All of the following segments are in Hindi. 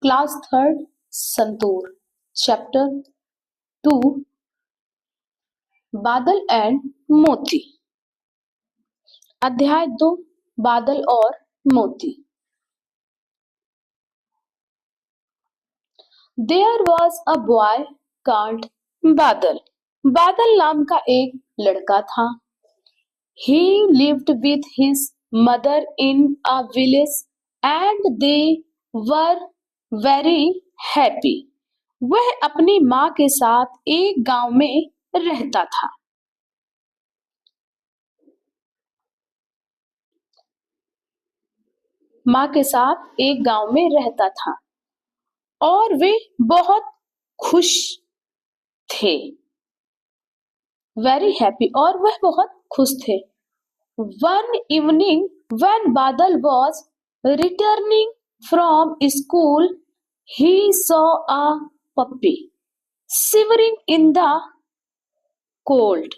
क्लास थर्ड संतूर चैप्टर 2 बादल एंड मोती अध्याय 2 बादल और मोती। There was a boy called बादल। बादल नाम का एक लड़का था। He lived with his mother in a village and they were very happy। वह अपनी माँ के साथ एक गांव में रहता था। माँ के साथ एक गांव में रहता था और वे बहुत खुश थे। वेरी हैप्पी और वह बहुत खुश थे। One evening when Badal was returning from school he saw a puppy shivering in the cold.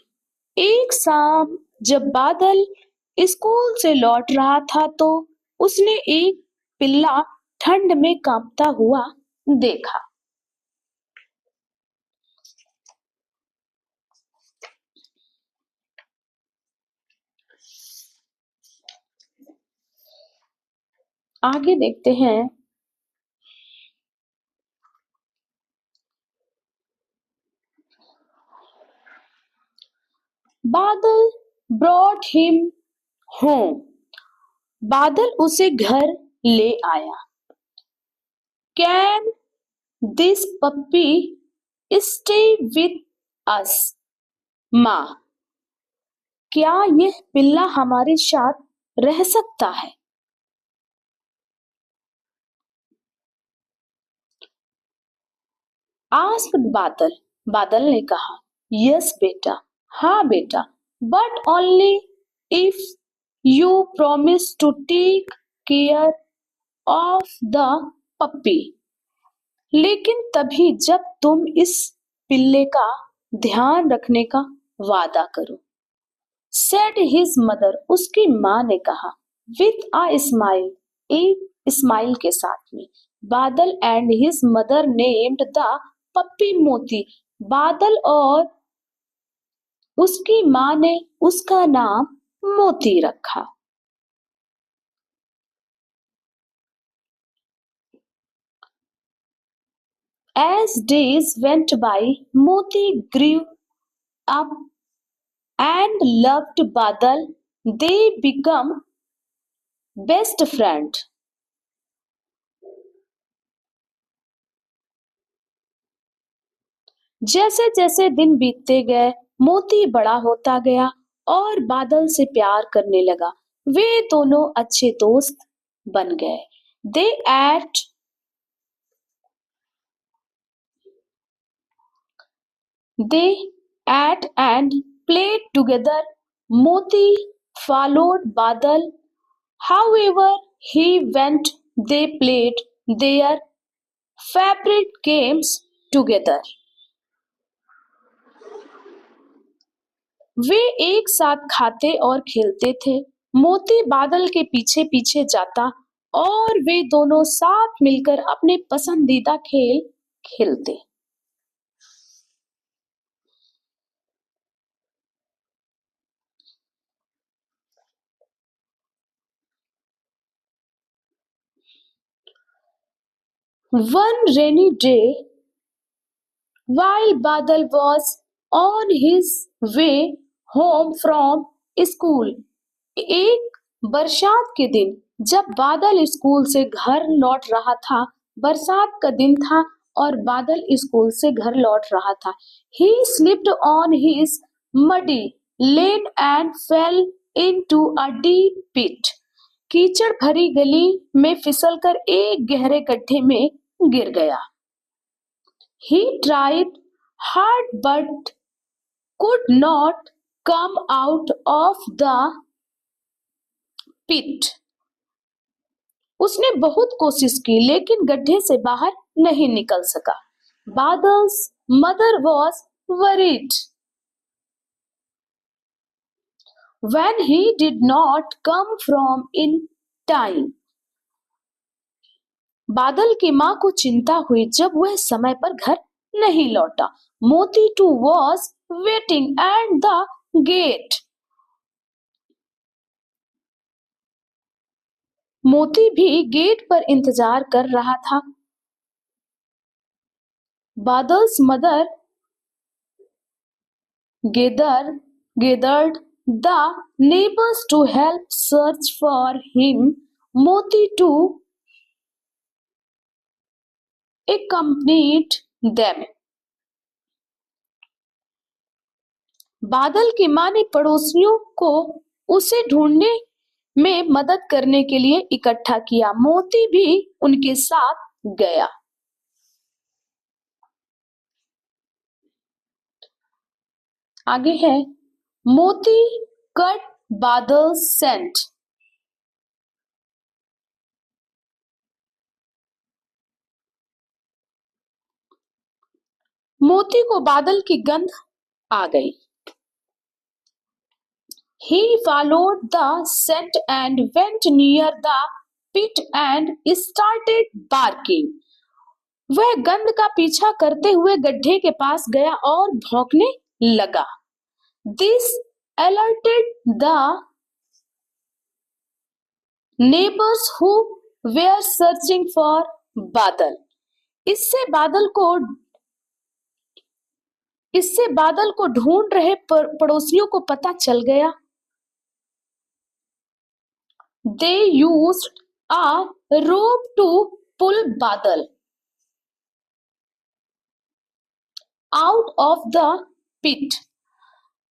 एक शाम जब बादल स्कूल से लौट रहा था तो उसने एक पिल्ला ठंड में कांपता हुआ देखा। आगे देखते हैं। बादल ब्रॉट हिम होम। बादल उसे घर ले आया। Can this puppy stay with us माँ। क्या यह पिल्ला हमारे साथ रह सकता है? आस्क्ड बादल। बादल ने कहा यस बेटा, हाँ बेटा, but only if you promise to take care of the puppy. लेकिन तभी जब तुम इस पिल्ले का ध्यान रखने का वादा करो। Said his mother. उसकी माँ ने कहा विथ अ स्माइल। एक स्माइल के साथ में। Badal and his mother named the puppy Moti. Badal और उसकी माँ ने उसका नाम मोती रखा। As days went by, Moti grew up and loved Badal. They become best friends. जैसे जैसे दिन बीतते गए मोती बड़ा होता गया और बादल से प्यार करने लगा। वे दोनों अच्छे दोस्त बन गए। They ate and played together. Moti followed Badal. However he went, they played their favorite games together. वे एक साथ खाते और खेलते थे। मोती बादल के पीछे पीछे जाता और वे दोनों साथ मिलकर अपने पसंदीदा खेल खेलते। One rainy day, while Badal was on his way home from school, एक बरसात के दिन जब बादल स्कूल से घर लौट रहा था। बरसात का दिन था और बादल स्कूल से घर लौट रहा था। He slipped on his muddy lane and fell into a deep pit. कीचड़ भरी गली में फिसलकर एक गहरे गड्ढे में गिर गया। He tried hard but could not come out of the pit. उसने बहुत कोशिश की लेकिन गड्ढे से बाहर नहीं निकल सका। Badal's mother was worried when he did not come from in time. बादल की माँ को चिंता हुई जब वह समय पर घर नहीं लौटा। Moti too was waiting at the gate. Moti भी गेट पर इंतजार कर रहा था। Badal's mother gathered the neighbors to help search for him. Moti too accompanied them. बादल की माँ ने पड़ोसियों को उसे ढूंढने में मदद करने के लिए इकट्ठा किया। मोती भी उनके साथ गया। आगे है मोती कट बादल सेंट। मोती को बादल की गंध आ गई। He followed the scent and went near the pit and started barking. वह गंध का पीछा करते हुए गड्ढे के पास गया और भौंकने लगा। This alerted the neighbors who were searching for बादल। इससे बादल को ढूंढ रहे पड़ोसियों को पता चल गया। They used a rope to pull बादल out of the pit.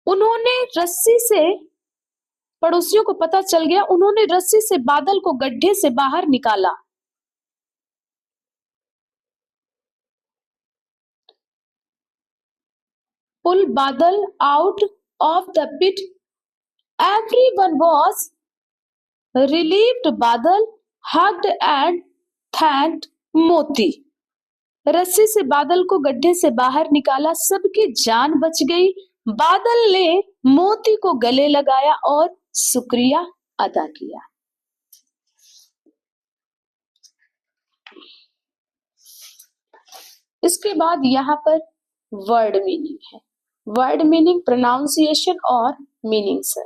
उन्होंने रस्सी से पड़ोसियों को पता चल गया। उन्होंने रस्सी से बादल को गड्ढे से बाहर निकाला। Pull बादल out of the pit. Everyone was relieved. बादल hugged and thanked मोती। रस्सी से बादल को गड्ढे से बाहर निकाला, सबकी जान बच गई। बादल ने मोती को गले लगाया और शुक्रिया अदा किया। इसके बाद यहाँ पर वर्ड मीनिंग है। वर्ड मीनिंग प्रोनाउंसिएशन और मीनिंग्स है।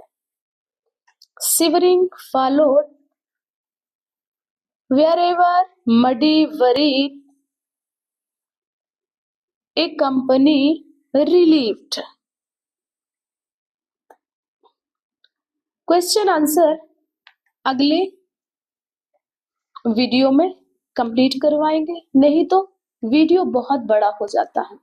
Shivering followed, wherever, muddy, worried, accompany, relieved। Question answer अगले वीडियो में कंप्लीट करवाएंगे, नहीं तो वीडियो बहुत बड़ा हो जाता है।